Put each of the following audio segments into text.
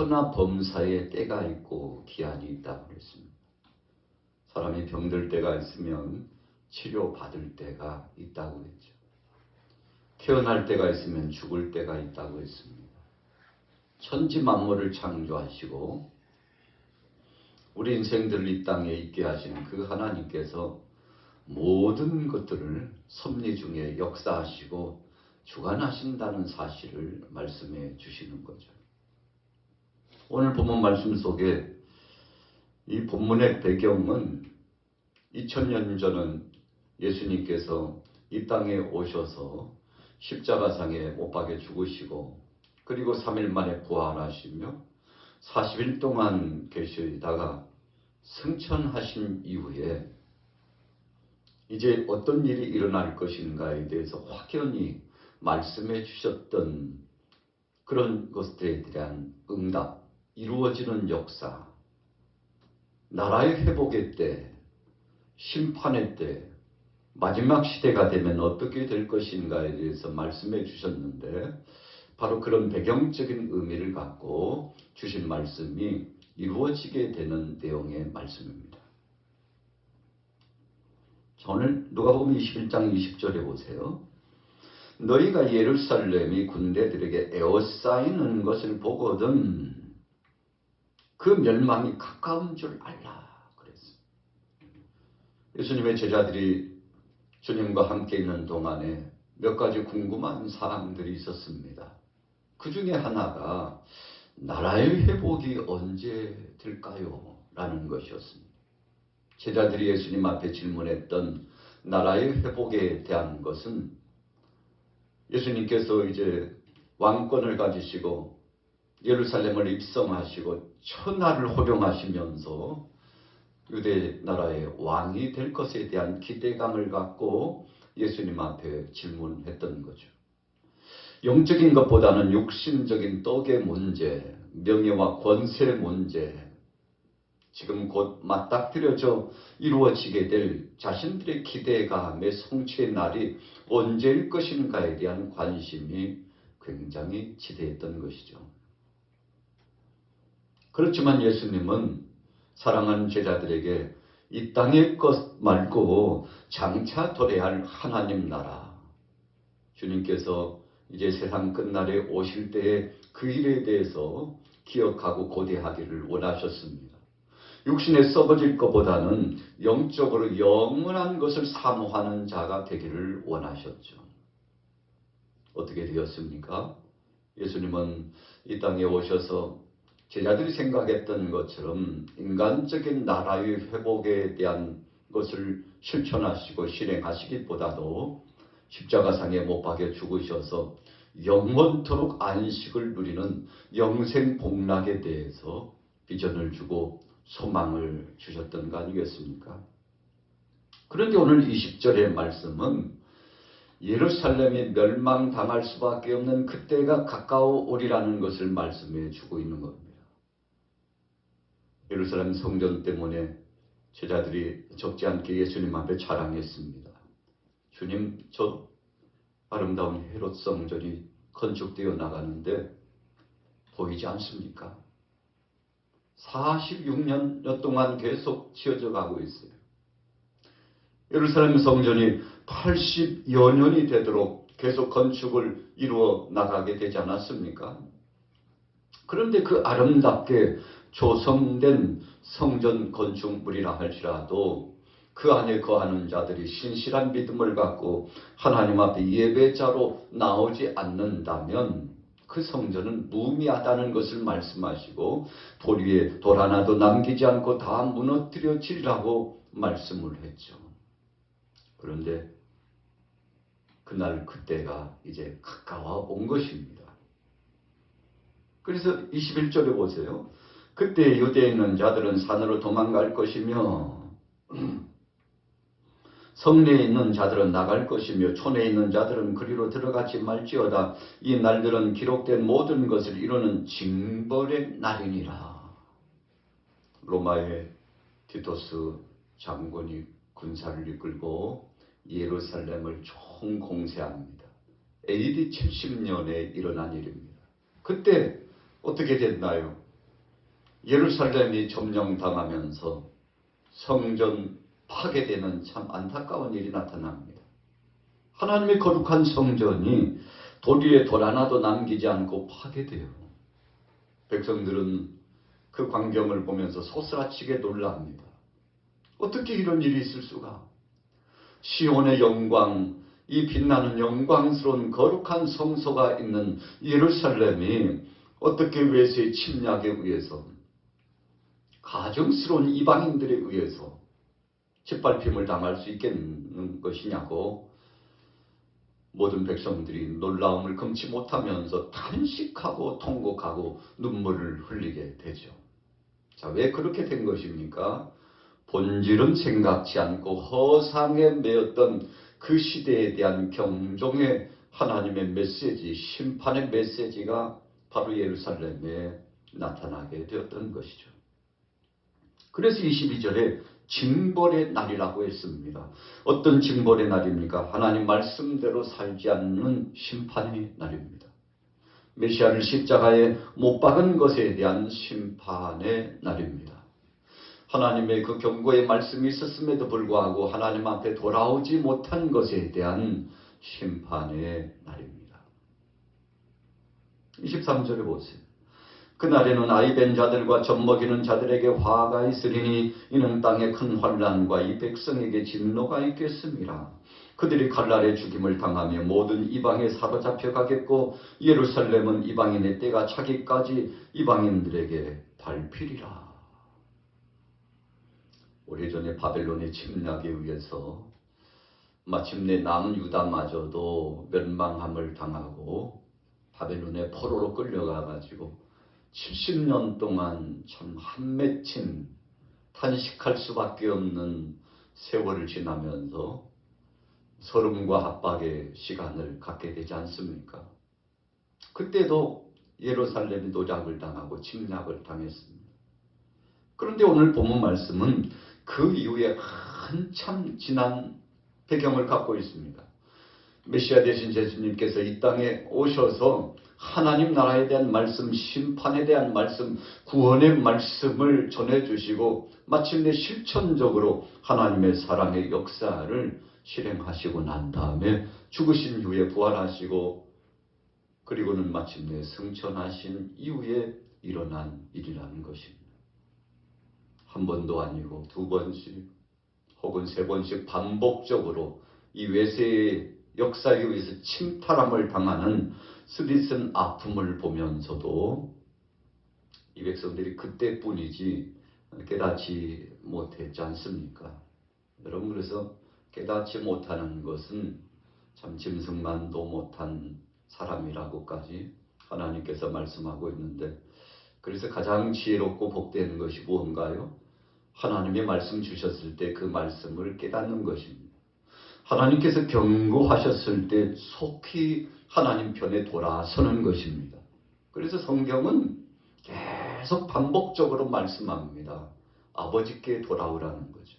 천하 범사의 때가 있고 기한이 있다고 그랬습니다. 사람이 병들 때가 있으면 치료받을 때가 있다고 했죠. 태어날 때가 있으면 죽을 때가 있다고 했습니다. 천지 만물을 창조하시고 우리 인생들을 이 땅에 있게 하시는 그 하나님께서 모든 것들을 섭리 중에 역사하시고 주관하신다는 사실을 말씀해 주시는 거죠. 오늘 본문 말씀 속에 이 본문의 배경은 2000년 전은 예수님께서 이 땅에 오셔서 십자가상에 못 박혀 죽으시고 그리고 3일 만에 부활하시며 40일 동안 계시다가 승천하신 이후에 이제 어떤 일이 일어날 것인가에 대해서 확연히 말씀해 주셨던 그런 것들에 대한 응답, 이루어지는 역사, 나라의 회복의 때, 심판의 때, 마지막 시대가 되면 어떻게 될 것인가에 대해서 말씀해 주셨는데 바로 그런 배경적인 의미를 갖고 주신 말씀이 이루어지게 되는 내용의 말씀입니다. 오늘 누가복음 21장 20절에 보세요. 너희가 예루살렘이 군대들에게 에워싸이는 것을 보거든 그 멸망이 가까운 줄 알라 그랬어요. 예수님의 제자들이 주님과 함께 있는 동안에 몇 가지 궁금한 사항들이 있었습니다. 그 중에 하나가 나라의 회복이 언제 될까요? 라는 것이었습니다. 제자들이 예수님 앞에 질문했던 나라의 회복에 대한 것은 예수님께서 이제 왕권을 가지시고 예루살렘을 입성하시고 천하를 호령하시면서 유대 나라의 왕이 될 것에 대한 기대감을 갖고 예수님 앞에 질문했던 거죠. 영적인 것보다는 육신적인 떡의 문제, 명예와 권세 문제, 지금 곧 맞닥뜨려져 이루어지게 될 자신들의 기대감의 성취의 날이 언제일 것인가에 대한 관심이 굉장히 지대했던 것이죠. 그렇지만 예수님은 사랑하는 제자들에게 이 땅의 것 말고 장차 도래할 하나님 나라, 주님께서 이제 세상 끝날에 오실 때의 그 일에 대해서 기억하고 고대하기를 원하셨습니다. 육신에 썩어질 것보다는 영적으로 영원한 것을 사모하는 자가 되기를 원하셨죠. 어떻게 되었습니까? 예수님은 이 땅에 오셔서 제자들이 생각했던 것처럼 인간적인 나라의 회복에 대한 것을 실천하시고 실행하시기보다도 십자가상에 못 박혀 죽으셔서 영원토록 안식을 누리는 영생 복락에 대해서 비전을 주고 소망을 주셨던 거 아니겠습니까? 그런데 오늘 20절의 말씀은 예루살렘이 멸망당할 수밖에 없는 그때가 가까워오리라는 것을 말씀해 주고 있는 겁니다. 예루살렘 성전 때문에 제자들이 적지 않게 예수님 앞에 자랑했습니다. 주님, 저 아름다운 헤롯 성전이 건축되어 나가는데 보이지 않습니까? 46년 동안 계속 지어져 가고 있어요. 예루살렘 성전이 80여 년이 되도록 계속 건축을 이루어 나가게 되지 않았습니까? 그런데 그 아름답게 조성된 성전 건축물이라 할지라도 그 안에 거하는 자들이 신실한 믿음을 갖고 하나님 앞에 예배자로 나오지 않는다면 그 성전은 무미하다는 것을 말씀하시고 돌 위에 돌 하나도 남기지 않고 다 무너뜨려지리라고 말씀을 했죠. 그런데 그날 그때가 이제 가까워 온 것입니다. 그래서 21절에 보세요. 그때 유대에 있는 자들은 산으로 도망갈 것이며 성내에 있는 자들은 나갈 것이며 촌에 있는 자들은 그리로 들어가지 말지어다. 이 날들은 기록된 모든 것을 이루는 징벌의 날이니라. 로마의 티토스 장군이 군사를 이끌고 예루살렘을 총공세합니다. AD 70년에 일어난 일입니다. 그때 어떻게 됐나요? 예루살렘이 점령당하면서 성전 파괴되는 참 안타까운 일이 나타납니다. 하나님의 거룩한 성전이 돌 위에 돌 하나도 남기지 않고 파괴돼요. 백성들은 그 광경을 보면서 소스라치게 놀랍니다. 어떻게 이런 일이 있을 수가? 시온의 영광, 이 빛나는 영광스러운 거룩한 성소가 있는 예루살렘이 어떻게 외세의 침략에 의해서, 가증스러운 이방인들에 의해서 짓밟힘을 당할 수 있겠는 것이냐고 모든 백성들이 놀라움을 금치 못하면서 탄식하고 통곡하고 눈물을 흘리게 되죠. 자, 왜 그렇게 된 것입니까? 본질은 생각지 않고 허상에 매였던 그 시대에 대한 경종의 하나님의 메시지, 심판의 메시지가 바로 예루살렘에 나타나게 되었던 것이죠. 그래서 22절에 징벌의 날이라고 했습니다. 어떤 징벌의 날입니까? 하나님 말씀대로 살지 않는 심판의 날입니다. 메시아를 십자가에 못 박은 것에 대한 심판의 날입니다. 하나님의 그 경고의 말씀이 있었음에도 불구하고 하나님 앞에 돌아오지 못한 것에 대한 심판의 날입니다. 23절에 보세요. 그날에는 아이벤 자들과 젖먹이는 자들에게 화가 있으리니 이는 땅에 큰 환난과 이 백성에게 진노가 있겠습니다. 그들이 칼날에 죽임을 당하며 모든 이방에 사로잡혀 가겠고 예루살렘은 이방인의 때가 차기까지 이방인들에게 밟히리라. 오래전에 바벨론의 침략에 의해서 마침내 남유다마저도 멸망함을 당하고 바벨론의 포로로 끌려가가지고 70년 동안 참 한맺힌 탄식할 수밖에 없는 세월을 지나면서 서름과 압박의 시간을 갖게 되지 않습니까? 그때도 예루살렘이 노략을 당하고 침략을 당했습니다. 그런데 오늘 본문 말씀은 그 이후에 한참 지난 배경을 갖고 있습니다. 메시아 되신 예수님께서 이 땅에 오셔서 하나님 나라에 대한 말씀, 심판에 대한 말씀, 구원의 말씀을 전해주시고 마침내 실천적으로 하나님의 사랑의 역사를 실행하시고 난 다음에 죽으신 후에 부활하시고 그리고는 마침내 승천하신 이후에 일어난 일이라는 것입니다. 한 번도 아니고 두 번씩 혹은 세 번씩 반복적으로 이 외세의 역사에 의해서 침탈함을 당하는 스리슨 아픔을 보면서도 이 백성들이 그때뿐이지 깨닫지 못했지 않습니까? 여러분, 그래서 깨닫지 못하는 것은 참 짐승만도 못한 사람이라고까지 하나님께서 말씀하고 있는데, 그래서 가장 지혜롭고 복된 것이 무언가요? 하나님의 말씀 주셨을 때 그 말씀을 깨닫는 것입니다. 하나님께서 경고하셨을 때 속히 하나님 편에 돌아서는 것입니다. 그래서 성경은 계속 반복적으로 말씀합니다. 아버지께 돌아오라는 거죠.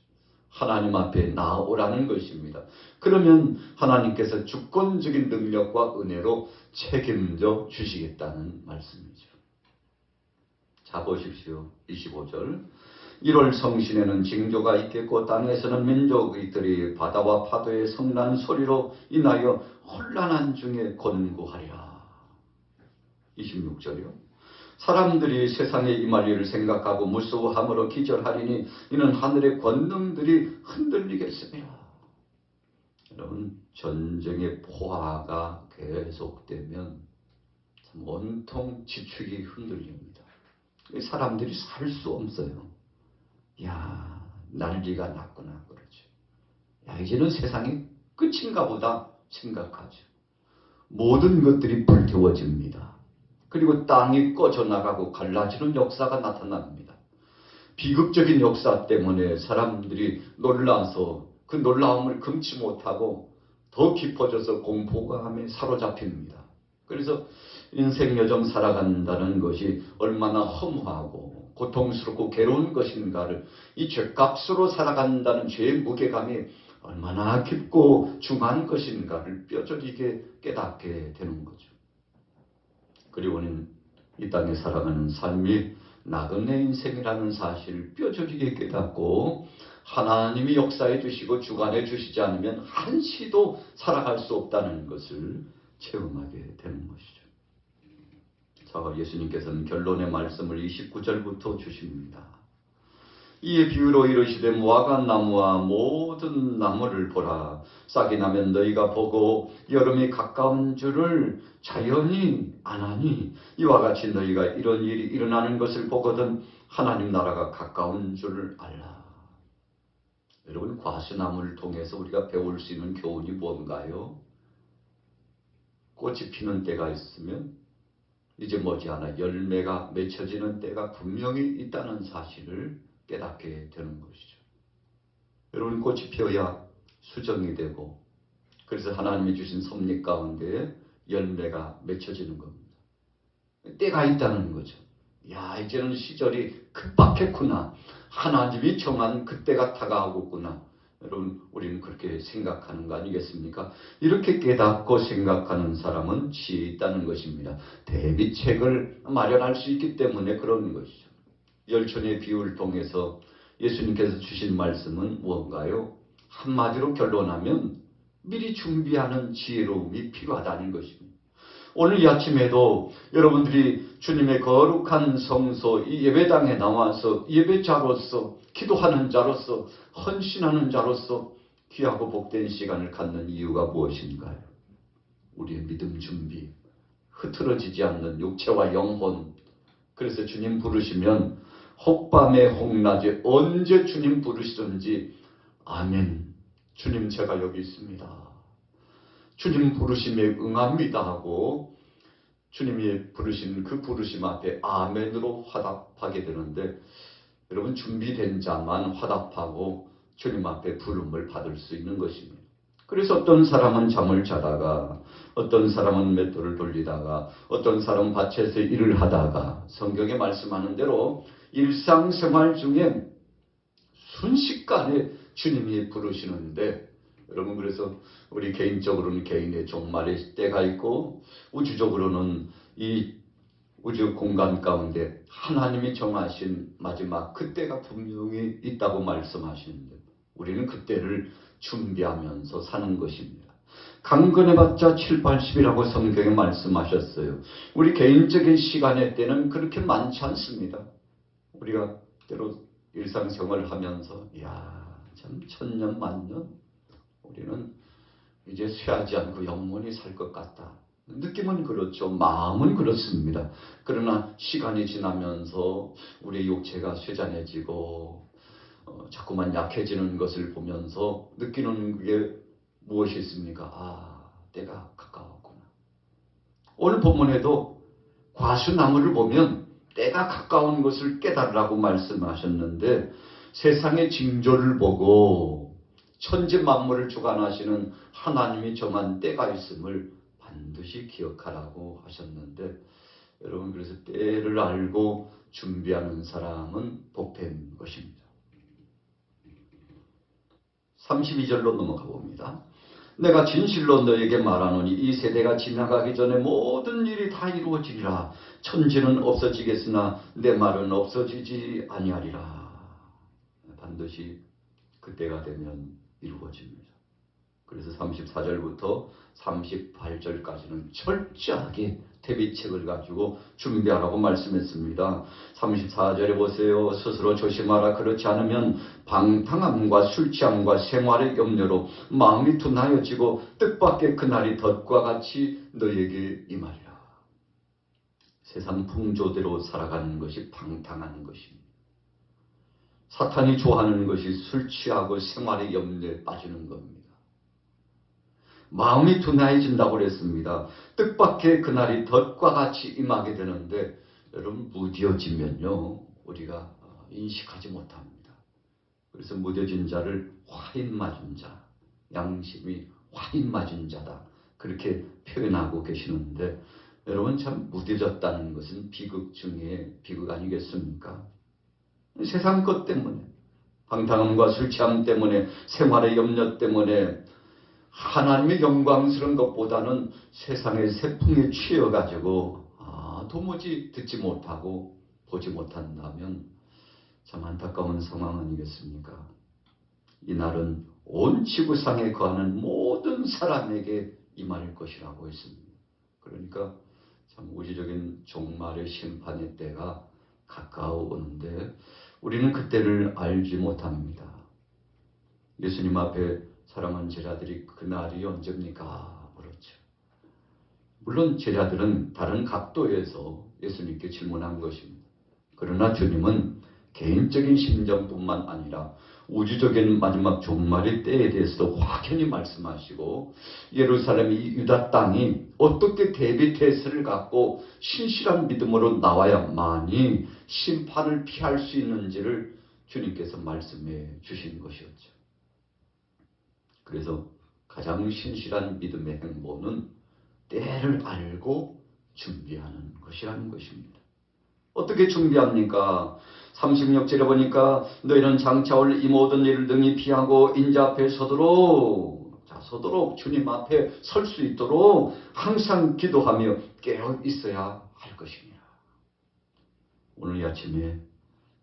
하나님 앞에 나오라는 것입니다. 그러면 하나님께서 주권적인 능력과 은혜로 책임져 주시겠다는 말씀이죠. 자, 보십시오. 25절. 1월 성신에는 징조가 있겠고 땅에서는 민족들이 바다와 파도의 성난 소리로 인하여 혼란한 중에 곤고하리라. 26절이요. 사람들이 세상에 임할 일을 생각하고 무서워함으로 기절하리니 이는 하늘의 권능들이 흔들리겠습니다. 여러분, 전쟁의 포화가 계속되면 참 온통 지축이 흔들립니다. 사람들이 살 수 없어요. 야, 난리가 났구나 그러죠. 야, 이제는 세상이 끝인가 보다 생각하죠. 모든 것들이 불태워집니다. 그리고 땅이 꺼져나가고 갈라지는 역사가 나타납니다. 비극적인 역사 때문에 사람들이 놀라서 그 놀라움을 금치 못하고 더 깊어져서 공포감에 사로잡힙니다. 그래서 인생 여정 살아간다는 것이 얼마나 허무하고 고통스럽고 괴로운 것인가를, 이 죄값으로 살아간다는 죄의 무게감이 얼마나 깊고 중한 것인가를 뼈저리게 깨닫게 되는 거죠. 그리고는 이 땅에 살아가는 삶이 나그네 인생이라는 사실을 뼈저리게 깨닫고 하나님이 역사해 주시고 주관해 주시지 않으면 한시도 살아갈 수 없다는 것을 체험하게 되는 것이죠. 자, 예수님께서는 결론의 말씀을 29절부터 주십니다. 이에 비유로 이르시되 무화과 나무와 모든 나무를 보라. 싹이 나면 너희가 보고 여름이 가까운 줄을 자연히 아나니 이와 같이 너희가 이런 일이 일어나는 것을 보거든 하나님 나라가 가까운 줄을 알라. 여러분, 과수나무를 통해서 우리가 배울 수 있는 교훈이 뭔가요? 꽃이 피는 때가 있으면 이제 머지않아 열매가 맺혀지는 때가 분명히 있다는 사실을 깨닫게 되는 것이죠. 여러분, 꽃이 피어야 수정이 되고 그래서 하나님이 주신 섭리 가운데 열매가 맺혀지는 겁니다. 때가 있다는 거죠. 야, 이제는 시절이 급박했구나. 하나님이 정한 그때가 다가오고 있구나. 여러분, 우리는 그렇게 생각하는 거 아니겠습니까? 이렇게 깨닫고 생각하는 사람은 지혜 있다는 것입니다. 대비책을 마련할 수 있기 때문에 그런 것이죠. 열천의 비유를 통해서 예수님께서 주신 말씀은 무언가요? 한마디로 결론하면 미리 준비하는 지혜로움이 필요하다는 것입니다. 오늘 이 아침에도 여러분들이 주님의 거룩한 성소 이 예배당에 나와서 예배자로서 기도하는 자로서 헌신하는 자로서 귀하고 복된 시간을 갖는 이유가 무엇인가요? 우리의 믿음 준비, 흐트러지지 않는 육체와 영혼. 그래서 주님 부르시면 혹밤에 혹낮에 언제 주님 부르시든지 아멘, 주님 제가 여기 있습니다. 주님 부르심에 응합니다 하고 주님이 부르신 그 부르심 앞에 아멘으로 화답하게 되는데, 여러분, 준비된 자만 화답하고 주님 앞에 부름을 받을 수 있는 것입니다. 그래서 어떤 사람은 잠을 자다가, 어떤 사람은 맷돌을 돌리다가, 어떤 사람은 밭에서 일을 하다가, 성경에 말씀하는 대로 일상생활 중에 순식간에 주님이 부르시는데, 여러분, 그래서 우리 개인적으로는 개인의 종말의 때가 있고 우주적으로는 이 우주 공간 가운데 하나님이 정하신 마지막 그때가 분명히 있다고 말씀하시는데 우리는 그때를 준비하면서 사는 것입니다. 강건해봤자 7, 80이라고 성경에 말씀하셨어요. 우리 개인적인 시간의 때는 그렇게 많지 않습니다. 우리가 때로 일상생활을 하면서 참 천년 만년 우리는 이제 쇠하지 않고 영원히 살 것 같다. 느낌은 그렇죠. 마음은 그렇습니다. 그러나 시간이 지나면서 우리의 육체가 쇠잔해지고 자꾸만 약해지는 것을 보면서 느끼는 게 무엇이 있습니까? 때가 가까웠구나. 오늘 본문에도 과수나무를 보면 때가 가까운 것을 깨달으라고 말씀하셨는데 세상의 징조를 보고 천지 만물을 주관하시는 하나님이 정한 때가 있음을 반드시 기억하라고 하셨는데, 여러분, 그래서 때를 알고 준비하는 사람은 복된 것입니다. 32절로 넘어가 봅니다. 내가 진실로 너에게 말하노니 이 세대가 지나가기 전에 모든 일이 다 이루어지리라. 천지는 없어지겠으나 내 말은 없어지지 아니하리라. 반드시 그때가 되면 이루어집니다. 그래서 34절부터 38절까지는 철저하게 대비책을 가지고 준비하라고 말씀했습니다. 34절에 보세요. 스스로 조심하라. 그렇지 않으면 방탕함과 술취함과 생활의 염려로 마음이 둔하여지고 뜻밖의 그날이 덫과 같이 너에게 임하리라. 세상 풍조대로 살아가는 것이 방탕한 것입니다. 사탄이 좋아하는 것이 술 취하고 생활의 염려에 빠지는 겁니다. 마음이 둔해진다고 그랬습니다. 뜻밖의 그날이 덫과 같이 임하게 되는데 여러분, 무뎌지면요 우리가 인식하지 못합니다. 그래서 무뎌진 자를 화인 맞은 자, 양심이 화인 맞은 자다 그렇게 표현하고 계시는데, 여러분, 참 무뎌졌다는 것은 비극 중에 비극 아니겠습니까? 세상 것 때문에, 방탕함과 술취함 때문에, 생활의 염려 때문에 하나님의 영광스러운 것보다는 세상의 세풍에 취해가지고 도무지 듣지 못하고 보지 못한다면 참 안타까운 상황 아니겠습니까? 이 날은 온 지구상에 거하는 모든 사람에게 임할 것이라고 했습니다. 그러니까 참 우주적인 종말의 심판의 때가 가까워오는데 우리는 그때를 알지 못합니다. 예수님 앞에 사랑하는 제자들이 그날이 언제입니까? 물었죠. 물론 제자들은 다른 각도에서 예수님께 질문한 것입니다. 그러나 주님은 개인적인 심정뿐만 아니라 우주적인 마지막 종말의 때에 대해서도 확연히 말씀하시고 예루살렘이 유다 땅이 어떻게 대비 태세를 갖고 신실한 믿음으로 나와야만이 심판을 피할 수 있는지를 주님께서 말씀해 주신 것이었죠. 그래서 가장 신실한 믿음의 행보는 때를 알고 준비하는 것이라는 것입니다. 어떻게 준비합니까? 36절에 보니까 너희는 장차 올 이 모든 일을 능히 피하고 인자 앞에 서도록 주님 앞에 설 수 있도록 항상 기도하며 깨어 있어야 할 것입니다. 오늘 이 아침에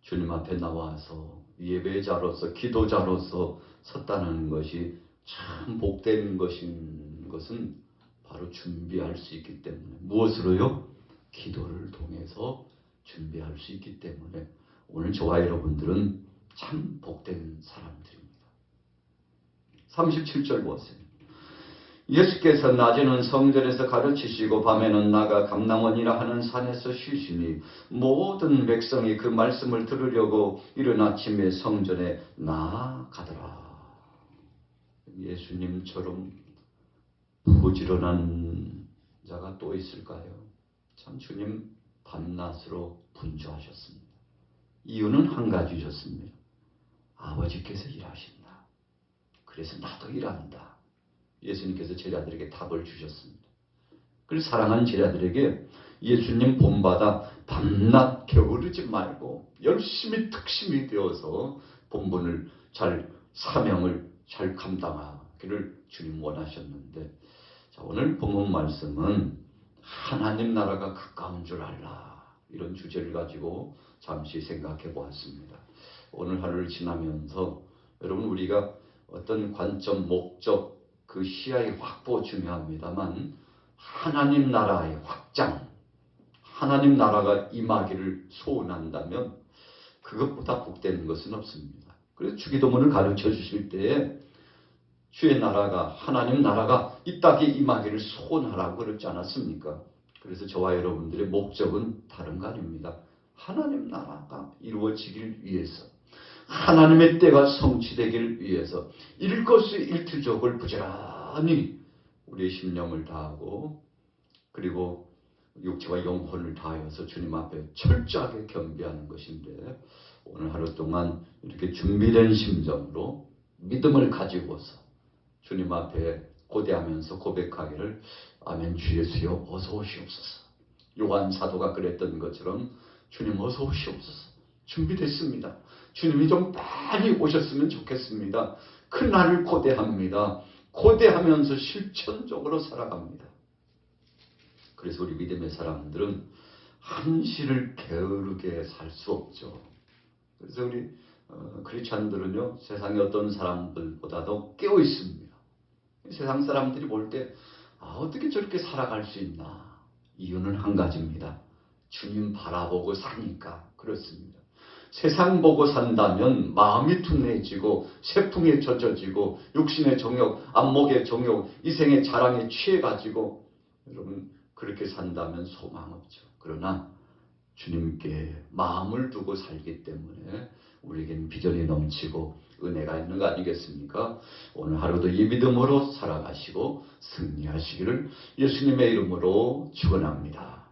주님 앞에 나와서 예배자로서 기도자로서 섰다는 것이 참 복된 것은 바로 준비할 수 있기 때문에 무엇으로요? 기도를 통해서 준비할 수 있기 때문에 오늘 저와 여러분들은 참 복된 사람들입니다. 37절 보세요. 예수께서 낮에는 성전에서 가르치시고 밤에는 나가 감람원이라 하는 산에서 쉬시니 모든 백성이 그 말씀을 들으려고 이른 아침에 성전에 나아가더라. 예수님처럼 부지런한 자가 또 있을까요? 참 주님 밤낮으로 분주하셨습니다. 이유는 한 가지셨습니다. 아버지께서 일하신다. 그래서 나도 일한다. 예수님께서 제자들에게 답을 주셨습니다. 그래서 사랑하는 제자들에게 예수님 본받아 밤낮 게으르지 말고 열심히 특심이 되어서 본분을 사명을 잘 감당하기를 주님 원하셨는데, 자, 오늘 본문 말씀은 하나님 나라가 가까운 줄 알라. 이런 주제를 가지고 잠시 생각해 보았습니다. 오늘 하루를 지나면서 여러분 우리가 어떤 관점, 목적, 그 시야의 확보 중요합니다만 하나님 나라의 확장, 하나님 나라가 임하기를 소원한다면 그것보다 복된 것은 없습니다. 그래서 주기도문을 가르쳐 주실 때에 주의 나라가, 하나님 나라가 이 땅에 임하기를 소원하라고 그러지 않았습니까? 그래서 저와 여러분들의 목적은 다른 거 아닙니다. 하나님 나라가 이루어지길 위해서, 하나님의 때가 성취되길 위해서 일거수일투족을 부지런히 우리의 심령을 다하고 그리고 육체와 영혼을 다하여서 주님 앞에 철저하게 겸비하는 것인데, 오늘 하루 동안 이렇게 준비된 심정으로 믿음을 가지고서 주님 앞에 고대하면서 고백하기를 아멘. 주 예수여 어서 오시옵소서. 요한 사도가 그랬던 것처럼 주님 어서 오시옵소서. 준비됐습니다. 주님이 좀 빨리 오셨으면 좋겠습니다. 그날을 고대합니다. 고대하면서 실천적으로 살아갑니다. 그래서 우리 믿음의 사람들은 한시를 게으르게 살 수 없죠. 그래서 우리 크리스찬들은요, 세상의 어떤 사람들보다도 깨어 있습니다. 세상 사람들이 볼 때 어떻게 저렇게 살아갈 수 있나? 이유는 한 가지입니다. 주님 바라보고 사니까 그렇습니다. 세상 보고 산다면 마음이 둔해지고 세풍에 젖어지고 육신의 정욕, 안목의 정욕, 이생의 자랑에 취해가지고 여러분 그렇게 산다면 소망 없죠. 그러나 주님께 마음을 두고 살기 때문에 우리에겐 비전이 넘치고 은혜가 있는 거 아니겠습니까? 오늘 하루도 이 믿음으로 살아가시고 승리하시기를 예수님의 이름으로 축원합니다.